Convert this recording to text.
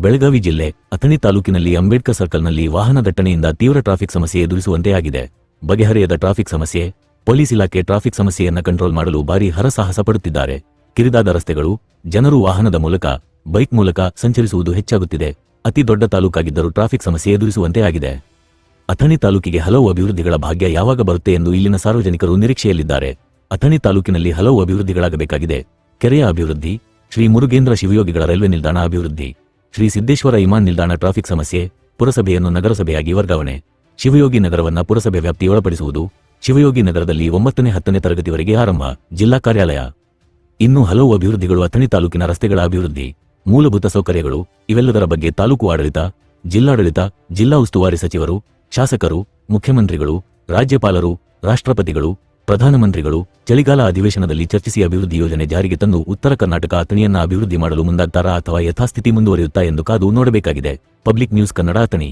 ಬೆಳಗಾವಿ ಜಿಲ್ಲೆ ಅಥಣಿ ತಾಲೂಕಿನಲ್ಲಿ ಅಂಬೇಡ್ಕರ್ ಸರ್ಕಲ್ನಲ್ಲಿ ವಾಹನ ದಟ್ಟಣೆಯಿಂದ ತೀವ್ರ ಟ್ರಾಫಿಕ್ ಸಮಸ್ಯೆ ಎದುರಿಸುವಂತೆ ಆಗಿದೆ. ಬಗೆಹರಿಯದ ಟ್ರಾಫಿಕ್ ಸಮಸ್ಯೆ. ಪೊಲೀಸ್ ಇಲಾಖೆ ಟ್ರಾಫಿಕ್ ಸಮಸ್ಯೆಯನ್ನ ಕಂಟ್ರೋಲ್ ಮಾಡಲು ಭಾರೀ ಹರಸಾಹಸ ಪಡುತ್ತಿದ್ದಾರೆ. ಕಿರಿದಾದ ರಸ್ತೆಗಳು, ಜನರು ವಾಹನದ ಮೂಲಕ, ಬೈಕ್ ಮೂಲಕ ಸಂಚರಿಸುವುದು ಹೆಚ್ಚಾಗುತ್ತಿದೆ. ಅತಿ ದೊಡ್ಡ ತಾಲೂಕಾಗಿದ್ದರೂ ಟ್ರಾಫಿಕ್ ಸಮಸ್ಯೆ ಎದುರಿಸುವಂತೆ ಆಗಿದೆ. ಅಥಣಿ ತಾಲೂಕಿಗೆ ಹಲವು ಅಭಿವೃದ್ಧಿಗಳ ಭಾಗ್ಯ ಯಾವಾಗ ಬರುತ್ತೆ ಎಂದು ಇಲ್ಲಿನ ಸಾರ್ವಜನಿಕರು ನಿರೀಕ್ಷೆಯಲ್ಲಿದ್ದಾರೆ. ಅಥಣಿ ತಾಲೂಕಿನಲ್ಲಿ ಹಲವು ಅಭಿವೃದ್ಧಿಗಳಾಗಬೇಕಾಗಿದೆ. ಕೆರೆಯ ಅಭಿವೃದ್ಧಿ, ಶ್ರೀ ಮುರುಗೇಂದ್ರ ಶಿವಯೋಗಿಗಳ ರೈಲ್ವೆ ನಿಲ್ದಾಣ ಅಭಿವೃದ್ಧಿ, ಶ್ರೀ ಸಿದ್ದೇಶ್ವರ ವಿಮಾನ ನಿಲ್ದಾಣ ಟ್ರಾಫಿಕ್ ಸಮಸ್ಯೆ, ಪುರಸಭೆಯನ್ನು ನಗರಸಭೆಯಾಗಿ ವರ್ಗಾವಣೆ, ಶಿವಯೋಗಿ ನಗರವನ್ನ ಪುರಸಭೆ ವ್ಯಾಪ್ತಿಯೊಳಪಡಿಸುವುದು, ಶಿವಯೋಗಿ ನಗರದಲ್ಲಿ 9ನೇ 10ನೇ ತರಗತಿವರೆಗೆ ಆರಂಭ, ಜಿಲ್ಲಾ ಕಾರ್ಯಾಲಯ. ಇನ್ನೂ ಹಲವು ಅಭಿವೃದ್ಧಿಗಳು. ಅಥಣಿ ತಾಲೂಕಿನ ರಸ್ತೆಗಳ ಅಭಿವೃದ್ಧಿ, ಮೂಲಭೂತ ಸೌಕರ್ಯಗಳು ಇವೆಲ್ಲದರ ಬಗ್ಗೆ ತಾಲೂಕು ಆಡಳಿತ, ಜಿಲ್ಲಾಡಳಿತ, ಜಿಲ್ಲಾ ಉಸ್ತುವಾರಿ ಸಚಿವರು, ಶಾಸಕರು, ಮುಖ್ಯಮಂತ್ರಿಗಳು, ರಾಜ್ಯಪಾಲರು, ರಾಷ್ಟ್ರಪತಿಗಳು, ಪ್ರಧಾನಮಂತ್ರಿಗಳು ಚಳಿಗಾಲ ಅಧಿವೇಶನದಲ್ಲಿ ಚರ್ಚಿಸಿ ಅಭಿವೃದ್ಧಿ ಯೋಜನೆ ಜಾರಿಗೆ ತಂದು ಉತ್ತರ ಕರ್ನಾಟಕ ಅಥಣಿಯನ್ನ ಅಭಿವೃದ್ಧಿ ಮಾಡಲು ಮುಂದಾಗ್ತಾರಾ ಅಥವಾ ಯಥಾಸ್ಥಿತಿ ಮುಂದುವರಿಯುತ್ತಾ ಎಂದು ಕಾದು ನೋಡಬೇಕಾಗಿದೆ. Public news Kannada Athani.